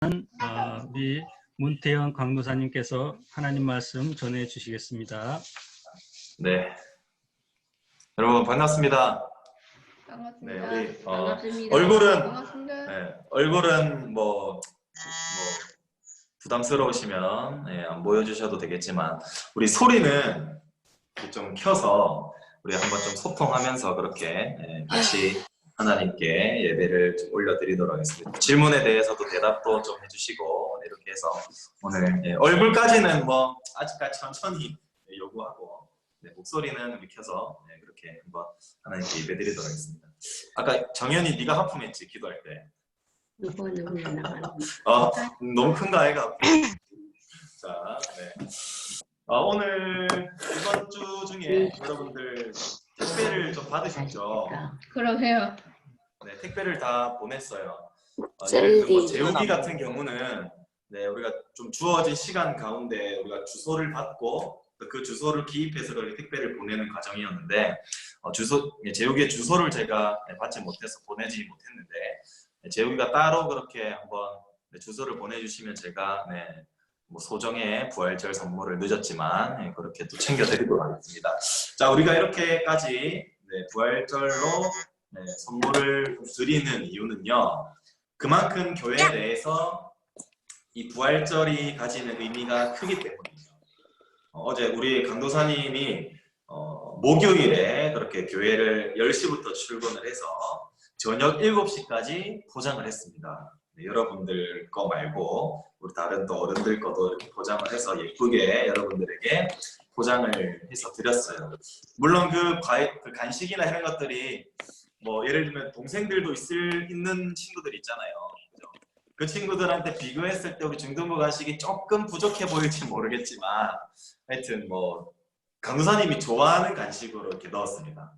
우리 문태영 강도사님께서 하나님 말씀 전해 주시겠습니다. 네, 여러분 반갑습니다. 반갑습니다. 네, 우리 반갑습니다. 얼굴은 반갑습니다. 네, 얼굴은 뭐 부담스러우시면 안 보여주셔도 되겠지만 우리 소리는 좀 켜서 우리 한번 좀 소통하면서 그렇게 같이 하나님께 예배를 좀 올려드리도록 하겠습니다. 질문에 대해서도 대답도 좀 해주시고 이렇게 해서 오늘 얼굴까지는 뭐 아직까지 천천히 요구하고 목소리는 우리 켜서 그렇게 한번 하나님께 예배드리도록 하겠습니다. 아까 정현이 네가 하품했지 기도할 때. 너무 큰 거 아이가? 자, 네. 오늘 이번 주 중에 여러분들 택배를 좀 받으셨죠? 그러세요. 네, 택배를 다 보냈어요. 뭐 재우기 같은 경우는 우리가 좀 주어진 시간 가운데 우리가 주소를 받고 그 주소를 기입해서 그렇게 택배를 보내는 과정이었는데 재우기의 주소를 제가 받지 못해서 보내지 못했는데 재우기가 따로 그렇게 한번 주소를 보내주시면 제가 뭐 소정의 부활절 선물을 늦었지만 그렇게 또 챙겨드리도록 하겠습니다. 자, 우리가 이렇게까지 부활절로 선물을 드리는 이유는요, 그만큼 교회 내에서 이 부활절이 가지는 의미가 크기 때문이죠. 어제 우리 강도사님이 목요일에 그렇게 교회를 10시부터 출근을 해서 저녁 7시까지 포장을 했습니다. 여러분들 거 말고 우리 다른 또 어른들 거도 이렇게 포장을 해서 예쁘게 여러분들에게 포장을 해서 드렸어요. 물론 그 간식이나 이런 것들이 뭐 예를 들면 동생들도 있는 친구들 있잖아요. 그죠? 그 친구들한테 비교했을 때 우리 중등부 간식이 조금 부족해 보일지 모르겠지만 하여튼 뭐 강도사님이 좋아하는 간식으로 이렇게 넣었습니다.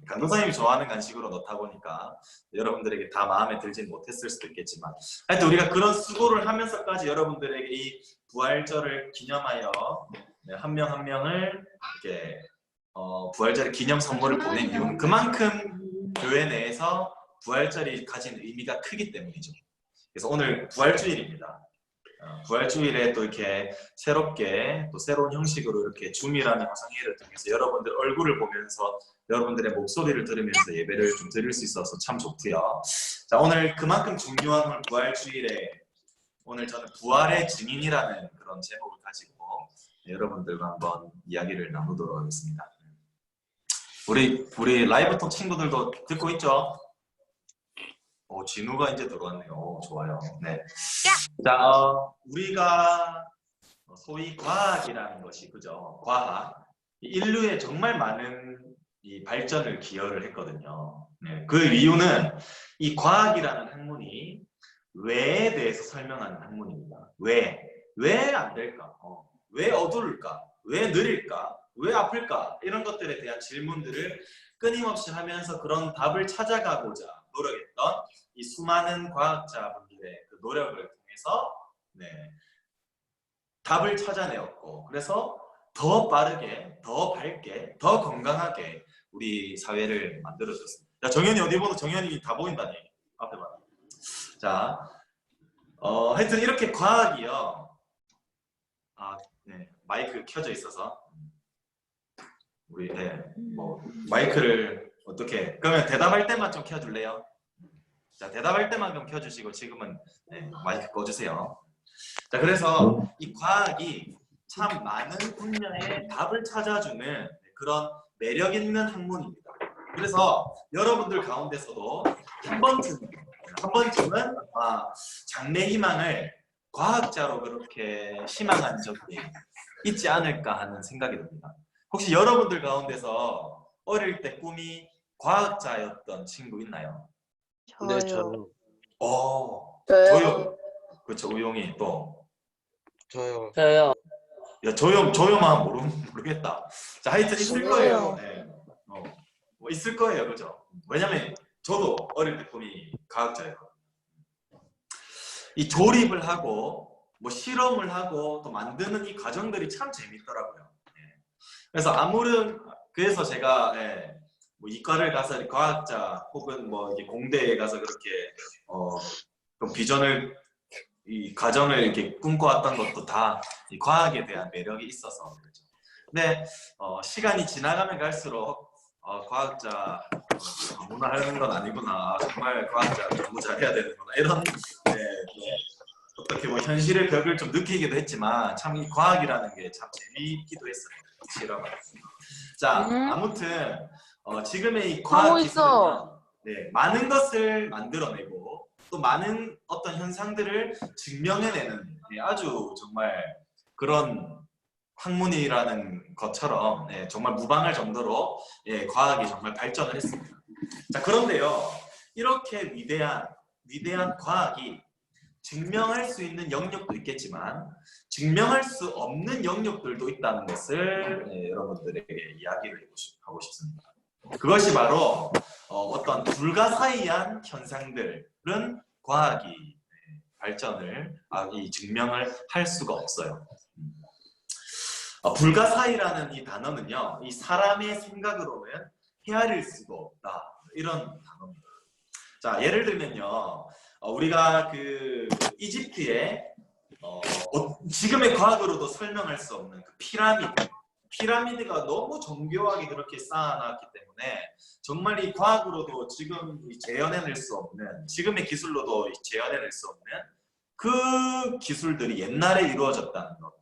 강도사님이 좋아하는 간식으로 넣다 보니까 여러분들에게 다 마음에 들진 못했을 수도 있겠지만 하여튼 우리가 그런 수고를 하면서까지 여러분들에게 이 부활절을 기념하여 한 명 한 명을 이렇게 부활절의 기념 선물을 보낸 이유는 그만큼 교회 내에서 부활절이 가진 의미가 크기 때문이죠. 그래서 오늘 부활주일입니다. 부활주일에 또 이렇게 새롭게 또 새로운 형식으로 이렇게 줌이라는 화상회의를 통해서 여러분들 얼굴을 보면서 여러분들의 목소리를 들으면서 예배를 좀 드릴 수 있어서 참 좋고요. 자, 오늘 그만큼 중요한 오늘 부활주일에 오늘 저는 부활의 증인이라는 그런 제목을 가지고 여러분들과 한번 이야기를 나누도록 하겠습니다. 우리 라이브톡 친구들도 듣고 있죠? 진우가 이제 들어왔네요. 좋아요. 네. 자, 우리가 소위 과학이라는 것이 그죠? 과학. 인류에 정말 많은 이 발전을 기여를 했거든요. 네. 그 이유는 이 과학이라는 학문이 왜에 대해서 설명하는 학문입니다. 왜 안 될까? 왜 어두울까? 왜 느릴까? 왜 아플까? 이런 것들에 대한 질문들을 끊임없이 하면서 그런 답을 찾아가고자 노력했던 이 수많은 과학자분들의 그 노력을 통해서 답을 찾아내었고 그래서 더 빠르게, 더 밝게, 더 건강하게 우리 사회를 만들어줬습니다. 자, 정현이 어디 보도 정현이 다 보인다니 앞에 봐. 자, 하여튼 이렇게 과학이요. 마이크 켜져 있어서 우리 뭐 마이크를 어떻게 그러면 대답할 때만 좀 켜줄래요? 자, 대답할 때만 좀 켜주시고 지금은 마이크 꺼주세요. 자, 그래서 이 과학이 참 많은 분야의 답을 찾아주는 그런 매력 있는 학문입니다. 그래서 여러분들 가운데서도 한 번쯤은 장래 희망을 과학자로 그렇게 희망한 적이 있지 않을까 하는 생각이 듭니다. 혹시 여러분들 가운데서 어릴 때 꿈이 과학자였던 친구 있나요? 네, 저요. 저요. 그렇죠. 우용이 또. 저요. 야, 저요만 모르겠다. 자, 하여튼 있을 거예요. 뭐 있을 거예요, 그죠? 왜냐면 저도 어릴 때 꿈이 과학자였거든요. 이 조립을 하고 뭐 실험을 하고 또 만드는 이 과정들이 참 재밌더라고요. 그래서 제가 뭐 이과를 가서 과학자 혹은 뭐 이게 공대에 가서 그렇게 좀 비전을 이 과정을 이렇게 꿈꿔왔던 것도 다 이 과학에 대한 매력이 있어서 그렇죠. 근데 시간이 지나가면 갈수록 과학자 아무나 하는 건 아니구나. 정말 과학자 공부 잘해야 되는구나. 이런 어떻게 뭐 현실의 벽을 좀 느끼기도 했지만 참 이 과학이라는 게 참 재미있기도 했어요. 실험을. 자, 아무튼 지금의 이 과학 기술은 많은 것을 만들어내고 또 많은 어떤 현상들을 증명해내는 아주 정말 그런 학문이라는 것처럼 정말 무방할 정도로 과학이 정말 발전을 했습니다. 자, 그런데요, 이렇게 위대한 과학이 증명할 수 있는 영역도 있겠지만 증명할 수 없는 영역들도 있다는 것을 여러분들에게 이야기를 하고 싶습니다. 그것이 바로 어떤 불가사의한 현상들은 과학이 발전을 증명을 할 수가 없어요. 불가사의라는 이 단어는요, 이 사람의 생각으로는 헤아릴 수가 없다, 이런 단어입니다. 자, 예를 들면요, 우리가 그 이집트의 지금의 과학으로도 설명할 수 없는 그 피라미드가 너무 정교하게 그렇게 쌓아놨기 때문에 정말 이 과학으로도 지금 재현해낼 수 없는, 지금의 기술로도 재현해낼 수 없는 그 기술들이 옛날에 이루어졌다는 것.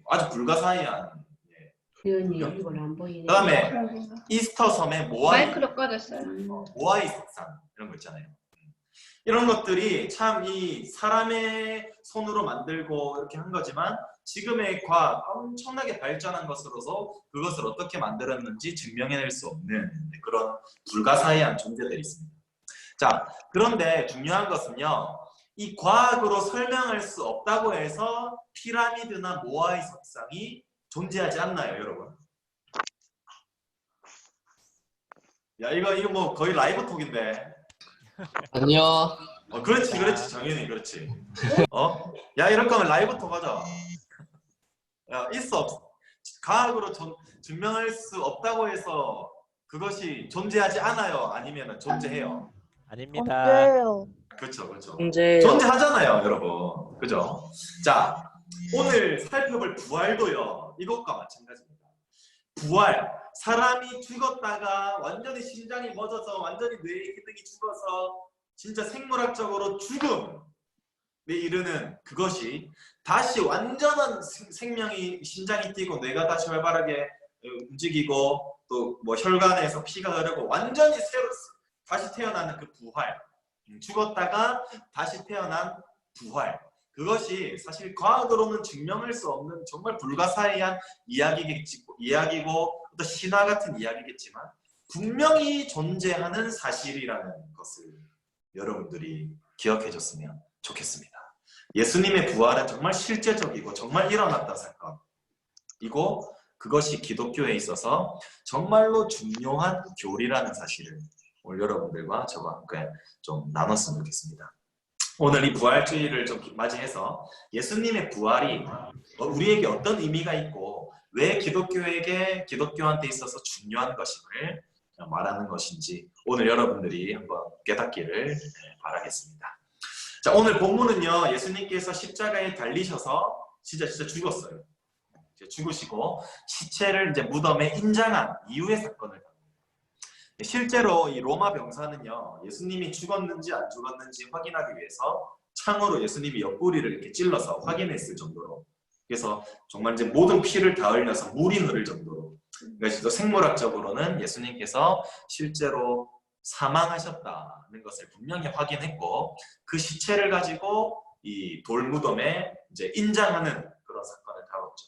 아주 불가사의한. 이걸 안 보이네. 그다음에 이스터 섬의 마이크로 꺼졌어요. 모아이 석상 이런 거 있잖아요. 이런 것들이 참 이 사람의 손으로 만들고 이렇게 한 거지만 지금의 과학 엄청나게 발전한 것으로서 그것을 어떻게 만들었는지 증명해낼 수 없는 그런 불가사의한 존재들이 있습니다. 자, 그런데 중요한 것은요, 이 과학으로 설명할 수 없다고 해서 피라미드나 모아이 석상이 존재하지 않나요, 여러분? 야, 이거 뭐 거의 라이브 톡인데. 아니요. 그렇지, 정현이, 그렇지. 야, 이럴 거면 라이브 톡 하자. 야, 있어, 없어. 과학으로 증명할 수 없다고 해서 그것이 존재하지 않아요? 아니면 존재해요? 아닙니다. 그렇죠. 문제예요. 존재하잖아요, 여러분. 그죠? 자, 오늘 살펴볼 부활도요, 이것과 마찬가지입니다. 부활, 사람이 죽었다가 완전히 심장이 멎어서 완전히 뇌의 기능이 죽어서 진짜 생물학적으로 죽음에 이르는 그것이 다시 완전한 생명이, 심장이 뛰고 뇌가 다시 활발하게 움직이고 또 뭐 혈관에서 피가 흐르고 완전히 새로 다시 태어나는 그 부활, 죽었다가 다시 태어난 부활, 그것이 사실 과학으로는 증명할 수 없는 정말 불가사의한 이야기고 또 신화 같은 이야기겠지만 분명히 존재하는 사실이라는 것을 여러분들이 기억해 줬으면 좋겠습니다. 예수님의 부활은 정말 실제적이고 정말 일어났던 사건이고 그것이 기독교에 있어서 정말로 중요한 교리라는 사실을 오늘 여러분들과 저와 함께 좀 나눴으면 좋겠습니다. 오늘 이 부활주의를 좀 맞이해서 예수님의 부활이 우리에게 어떤 의미가 있고 왜 기독교한테 있어서 중요한 것임을 말하는 것인지 오늘 여러분들이 한번 깨닫기를 바라겠습니다. 자, 오늘 본문은요, 예수님께서 십자가에 달리셔서 진짜 죽었어요. 죽으시고 시체를 이제 무덤에 인장한 이후의 사건을 다룹니다. 실제로 이 로마 병사는요, 예수님이 죽었는지 안 죽었는지 확인하기 위해서 창으로 예수님이 옆구리를 이렇게 찔러서 확인했을 정도로, 그래서 정말 이제 모든 피를 다 흘려서 물이 흐를 정도로, 그래서 생물학적으로는 예수님께서 실제로 사망하셨다는 것을 분명히 확인했고 그 시체를 가지고 이 돌무덤에 이제 인장하는 그런 사건을 다뤘죠.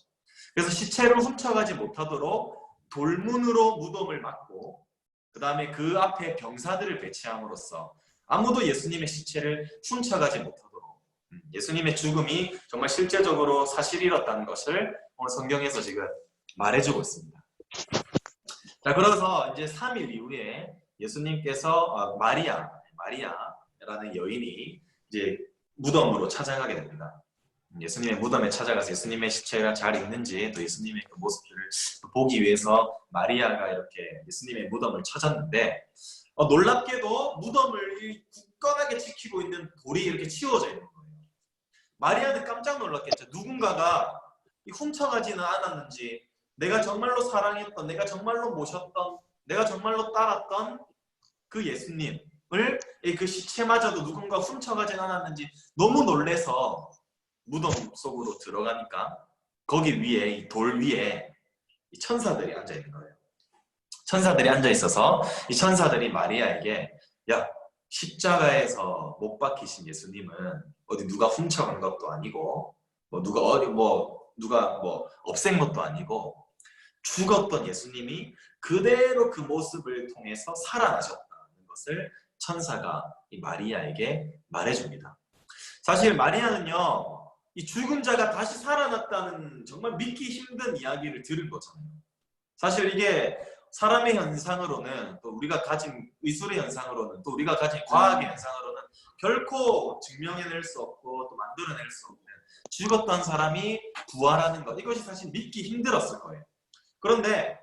그래서 시체를 훔쳐가지 못하도록 돌문으로 무덤을 막고 그 다음에 그 앞에 병사들을 배치함으로써 아무도 예수님의 시체를 훔쳐가지 못하도록 예수님의 죽음이 정말 실제적으로 사실이었다는 것을 오늘 성경에서 지금 말해주고 있습니다. 자, 그래서 이제 3일 이후에 예수님께서 마리아라는 여인이 이제 무덤으로 찾아가게 됩니다. 예수님의 무덤에 찾아가서 예수님의 시체가 잘 있는지 또 예수님의 그 모습들을 보기 위해서 마리아가 이렇게 예수님의 무덤을 찾았는데 놀랍게도 무덤을 굳건하게 지키고 있는 돌이 이렇게 치워져 있는 거예요. 마리아도 깜짝 놀랐겠죠. 누군가가 훔쳐가지는 않았는지, 내가 정말로 사랑했던, 내가 정말로 모셨던, 내가 정말로 따랐던 그 예수님을 그 시체마저도 누군가 훔쳐가진 않았는지 너무 놀래서 무덤 속으로 들어가니까 거기 위에, 이 돌 위에 이 천사들이 앉아 있는 거예요. 천사들이 앉아 있어서 이 천사들이 마리아에게, 야, 십자가에서 못 박히신 예수님은 어디 누가 훔쳐간 것도 아니고 누가 없앤 것도 아니고 죽었던 예수님이 그대로 그 모습을 통해서 살아나셨다는 것을 천사가 이 마리아에게 말해줍니다. 사실 마리아는요, 이 죽은 자가 다시 살아났다는 정말 믿기 힘든 이야기를 들은 거잖아요. 사실 이게 사람의 현상으로는, 또 우리가 가진 의술의 현상으로는, 또 우리가 가진 과학의 현상으로는 결코 증명해낼 수 없고 또 만들어낼 수 없는, 죽었던 사람이 부활하는 것, 이것이 사실 믿기 힘들었을 거예요. 그런데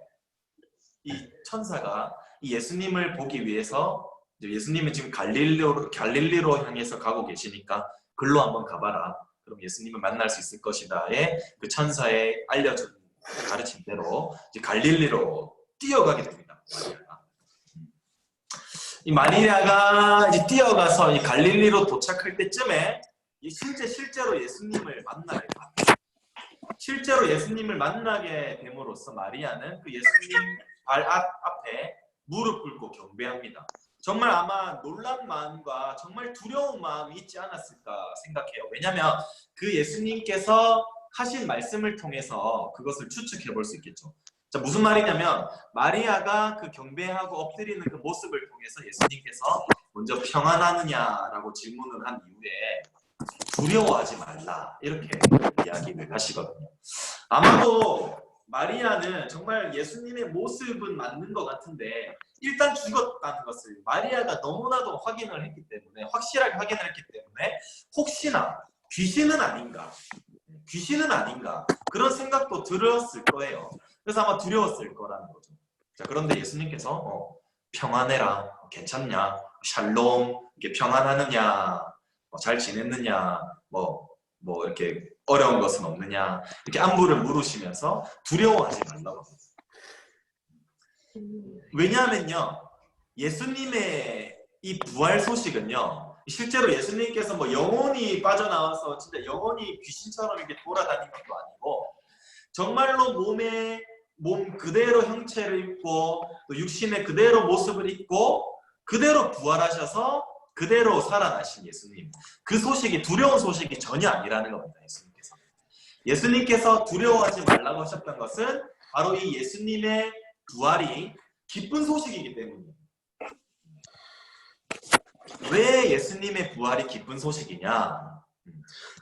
이 천사가 이 예수님을 보기 위해서, 예수님은 지금 갈릴리로 향해서 가고 계시니까 글로 한번 가봐라, 그럼 예수님을 만날 수 있을 것이다의 그 천사의 알려준 가르침대로 이제 갈릴리로 뛰어가게 됩니다. 이 마리아가 이제 뛰어가서 이 갈릴리로 도착할 때쯤에 실제로 예수님을 만나게 됩니다. 실제로 예수님을 만나게 됨으로써 마리아는 그 예수님 발 앞에 무릎 꿇고 경배합니다. 정말 아마 놀란 마음과 정말 두려운 마음이 있지 않았을까 생각해요. 왜냐하면 그 예수님께서 하신 말씀을 통해서 그것을 추측해 볼 수 있겠죠. 자, 무슨 말이냐면 마리아가 그 경배하고 엎드리는 그 모습을 통해서 예수님께서 먼저 평안하느냐라고 질문을 한 이후에 두려워하지 말라, 이렇게 이야기를 하시거든요. 아마도 마리아는 정말 예수님의 모습은 맞는 것 같은데 일단 죽었다는 것을 마리아가 너무나도 확신을 했기 때문에 혹시나 귀신은 아닌가 그런 생각도 들었을 거예요. 그래서 아마 두려웠을 거라는 거죠. 자, 그런데 예수님께서 평안해라, 괜찮냐, 샬롬, 이렇게 평안하느냐, 잘 지냈느냐, 이렇게 어려운 것은 없느냐, 이렇게 안부를 물으시면서 두려워하지 말라고 합니다. 왜냐하면요, 예수님의 이 부활 소식은요, 실제로 예수님께서 영혼이 빠져나와서 진짜 영혼이 귀신처럼 이렇게 돌아다니는 것도 아니고 정말로 몸 그대로 형체를 입고 또 육신의 그대로 모습을 입고 그대로 부활하셔서 그대로 살아나신 예수님, 그 소식이 두려운 소식이 전혀 아니라는 겁니다. 예수님께서 두려워하지 말라고 하셨던 것은 바로 이 예수님의 부활이 기쁜 소식이기 때문입니다. 왜 예수님의 부활이 기쁜 소식이냐?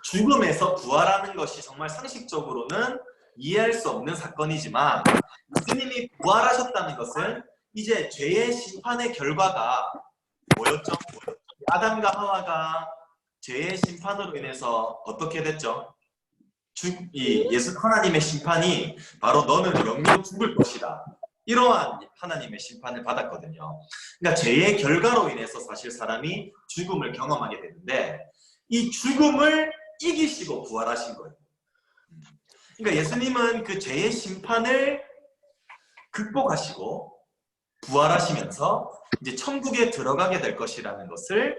죽음에서 부활하는 것이 정말 상식적으로는 이해할 수 없는 사건이지만 예수님이 부활하셨다는 것은 이제 죄의 심판의 결과가 뭐였죠? 아담과 하와가 죄의 심판으로 인해서 어떻게 됐죠? 하나님의 심판이 바로 너는 영영 죽을 것이다, 이러한 하나님의 심판을 받았거든요. 그러니까 죄의 결과로 인해서 사실 사람이 죽음을 경험하게 되는데 이 죽음을 이기시고 부활하신 거예요. 그러니까 예수님은 그 죄의 심판을 극복하시고 부활하시면서 이제 천국에 들어가게 될 것이라는 것을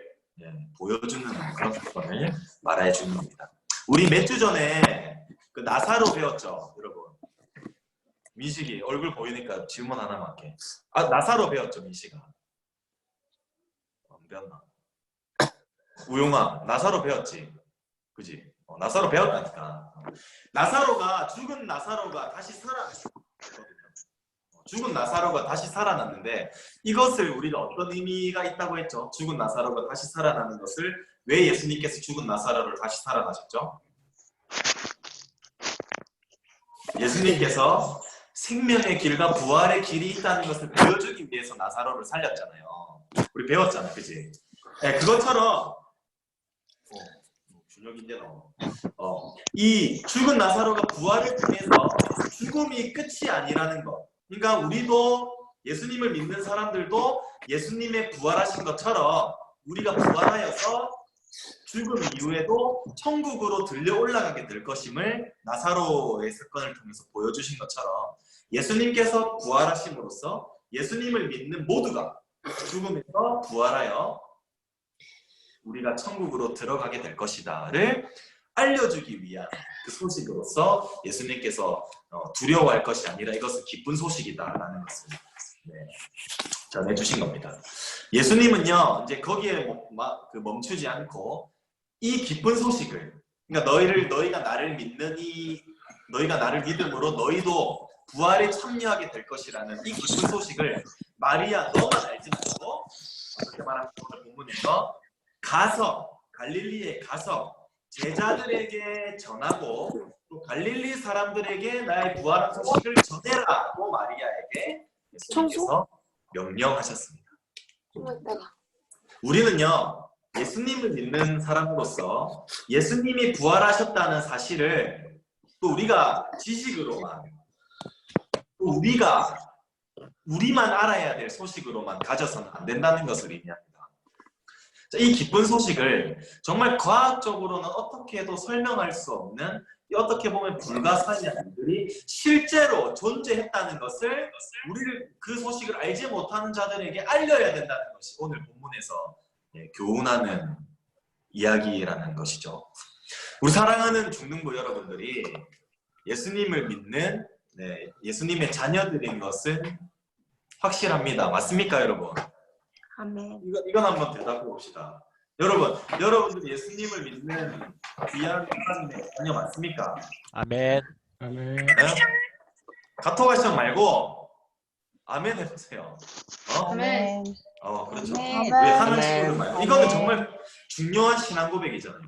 보여주는 그런 사건을 말해주는 겁니다. 우리 몇 주 전에 그 나사로 배웠죠, 여러분. 민식이 얼굴 보이니까 질문 하나만 할게. 나사로 배웠죠, 민식아? 안 배웠나? 우용아, 나사로 배웠지? 그지? 나사로 배웠다니까. 죽은 나사로가 다시 살아났거든요. 죽은 나사로가 다시 살아났는데 이것을 우리가 어떤 의미가 있다고 했죠? 죽은 나사로가 다시 살아나는 것을 왜 예수님께서 죽은 나사로를 다시 살아나셨죠? 예수님께서 생명의 길과 부활의 길이 있다는 것을 보여주기 위해서 나사로를 살렸잖아요. 우리 배웠잖아, 그지? 네, 그것처럼 준혁인데 이 죽은 나사로가 부활을 통해서 죽음이 끝이 아니라는 것. 그러니까 우리도 예수님을 믿는 사람들도 예수님의 부활하신 것처럼 우리가 부활하여서 죽음 이후에도 천국으로 들려 올라가게 될 것임을 나사로의 사건을 통해서 보여주신 것처럼 예수님께서 부활하심으로써 예수님을 믿는 모두가 죽음에서 부활하여 우리가 천국으로 들어가게 될 것이다를 알려주기 위한 그 소식으로서 예수님께서 두려워할 것이 아니라 이것은 기쁜 소식이다라는 것을 전해주신 겁니다. 예수님은요 이제 거기에 멈추지 않고 이 기쁜 소식을, 그러니까 너희가 나를 믿음으로 너희도 부활에 참여하게 될 것이라는 이 기쁜 소식을 마리아 너만 알지 말고 어떻게 말하면 오늘 본문에서 갈릴리에 가서 제자들에게 전하고 또 갈릴리 사람들에게 나의 부활한 소식을 전해라고 마리아에게 예수님께서 명령하셨습니다. 우리는요 예수님을 믿는 사람으로서 예수님이 부활하셨다는 사실을 또 우리가 지식으로만 또 우리만 알아야 될 소식으로만 가져서는 안 된다는 것을 의미합니다. 이 기쁜 소식을 정말 과학적으로는 어떻게 해도 설명할 수 없는 어떻게 보면 불가사의한 일들이 실제로 존재했다는 것을 우리를 그 소식을 알지 못하는 자들에게 알려야 된다는 것이 오늘 본문에서 교훈하는 이야기라는 것이죠. 우리 사랑하는 중등부 여러분들이 예수님을 믿는 예수님의 자녀들인 것은 확실합니다. 맞습니까, 여러분? 아멘. 이건 한번 대답해 봅시다. 여러분들이 예수님을 믿는 귀한 하나님의 자녀 맞습니까? 아멘. 아멘. 네? 카톡 하시지 말고 아멘 해보세요. 아멘. 그렇죠. 아멘. 왜 하는 친구들 말고 이거는 정말 중요한 신앙 고백이잖아요.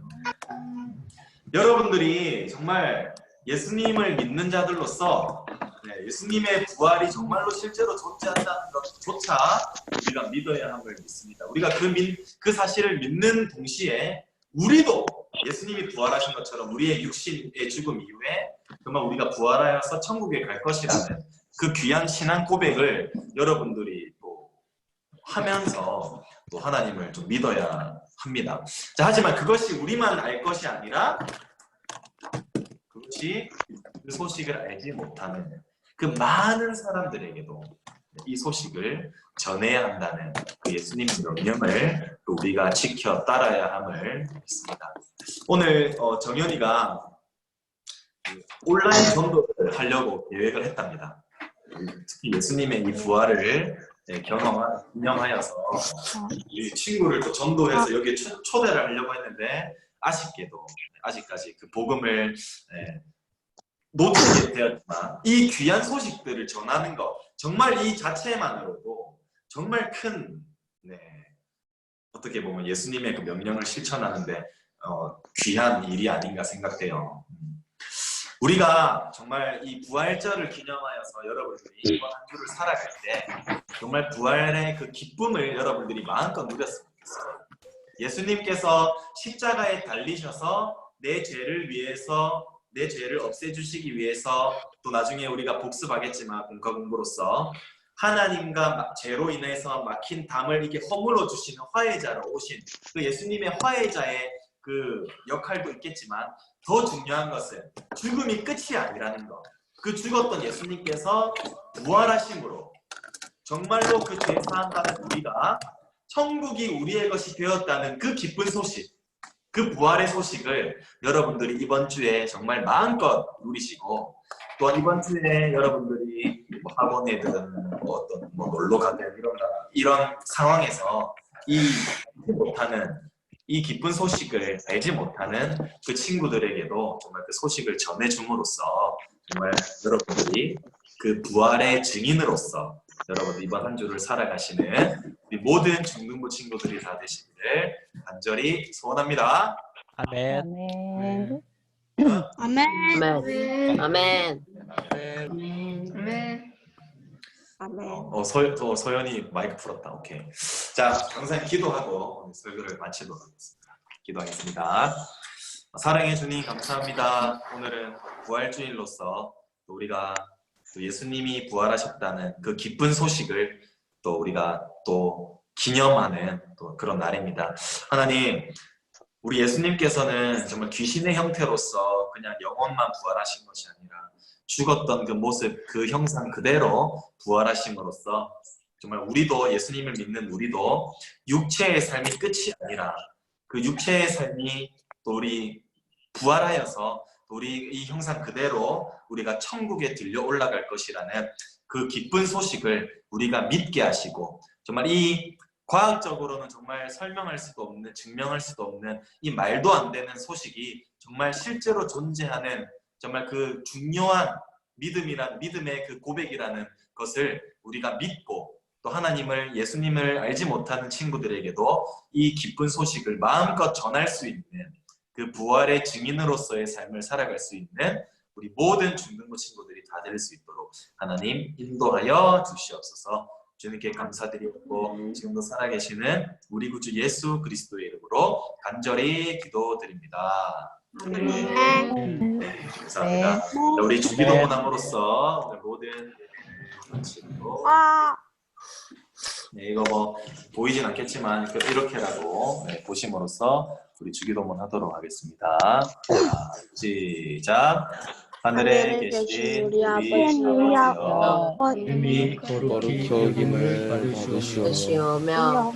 여러분들이 정말 예수님을 믿는 자들로서 예수님의 부활이 정말로 실제로 존재한다는 것조차 우리가 믿어야 함을 믿습니다. 우리가 그 사실을 믿는 동시에 우리도 예수님이 부활하신 것처럼 우리의 육신의 죽음 이후에 정말 우리가 부활하여서 천국에 갈 것이라는 그 귀한 신앙 고백을 여러분들이 또 하면서 또 하나님을 좀 믿어야 합니다. 자, 하지만 그것이 우리만 알 것이 아니라 그것이 그 소식을 알지 못하는 그 많은 사람들에게도 이 소식을 전해야 한다는 그 예수님의 명령을 우리가 지켜 따라야 함을 믿습니다. 오늘 정연이가 온라인 전도를 하려고 계획을 했답니다. 특히 예수님의 이 부활을 기념하여서 이 친구를 또 전도해서 여기에 초대를 하려고 했는데 아쉽게도 아직까지 그 복음을 놓치게 되었지만 이 귀한 소식들을 전하는 것 정말 이 자체만으로도 정말 큰 어떻게 보면 예수님의 그 명령을 실천하는데 귀한 일이 아닌가 생각돼요. 우리가 정말 이 부활절을 기념하여서 여러분들이 이번 한 주를 살아갈 때 정말 부활의 그 기쁨을 여러분들이 마음껏 누렸으면 좋겠어요. 예수님께서 십자가에 달리셔서 내 죄를 없애주시기 위해서 또 나중에 우리가 복습하겠지만 공과 공부로서 하나님과 죄로 인해서 막힌 담을 이렇게 허물어 주시는 화해자로 오신 그 예수님의 화해자의 그 역할도 있겠지만 더 중요한 것은 죽음이 끝이 아니라는 것. 그 죽었던 예수님께서 부활하심으로 정말로 그 죄 사함 받은 우리가 천국이 우리의 것이 되었다는 그 기쁜 소식, 그 부활의 소식을 여러분들이 이번 주에 정말 마음껏 누리시고 또 이번 주에 여러분들이 학원에든 놀러 가든 이런 상황에서 이 기쁜 소식을 알지 못하는 그 친구들에게도 정말 그 소식을 전해줌으로써 정말 여러분들이 그 부활의 증인으로서 여러분 이번 한 주를 살아가시는 우리 모든 중등부 친구들이 다 되시기를 간절히 소원합니다. 아멘. 아멘. 아멘. 아멘. 아멘. 아멘. 서연이 마이크 풀었다. 오케이. 자, 항상 기도하고 설교를 마치도록 하겠습니다. 기도하겠습니다. 사랑해 주님 감사합니다. 오늘은 부활주일로서 우리가 또 예수님이 부활하셨다는 그 기쁜 소식을 또 우리가 또 기념하는 또 그런 날입니다. 하나님, 우리 예수님께서는 정말 귀신의 형태로서 그냥 영혼만 부활하신 것이 아니라 죽었던 그 모습, 그 형상 그대로 부활하심으로써 정말 우리도 예수님을 믿는 우리도 육체의 삶이 끝이 아니라 그 육체의 삶이 또 우리 부활하여서 우리 이 형상 그대로 우리가 천국에 들려 올라갈 것이라는 그 기쁜 소식을 우리가 믿게 하시고 정말 이 과학적으로는 정말 설명할 수도 없는 증명할 수도 없는 이 말도 안 되는 소식이 정말 실제로 존재하는 정말 그 중요한 믿음의 그 고백이라는 것을 우리가 믿고 또 하나님을 예수님을 알지 못하는 친구들에게도 이 기쁜 소식을 마음껏 전할 수 있는 그 부활의 증인으로서의 삶을 살아갈 수 있는 우리 모든 중등부 친구들이 다 될 수 있도록 하나님 인도하여 주시옵소서. 주님께 감사드리고 지금도 살아계시는 우리 구주 예수 그리스도의 이름으로 간절히 기도드립니다. 아멘. 네, 감사합니다. 자, 우리 주기도문함으로써 오늘 모든 마치고 네, 이거 뭐 보이진 않겠지만 이렇게라도 네, 보심으로써 우리 주기도문 하도록 하겠습니다. 자, 시작. 하늘에 계신 우리 아버지여, 이름이 거룩히 거룩히 여김을 받으시오며 받으시오며 주시오며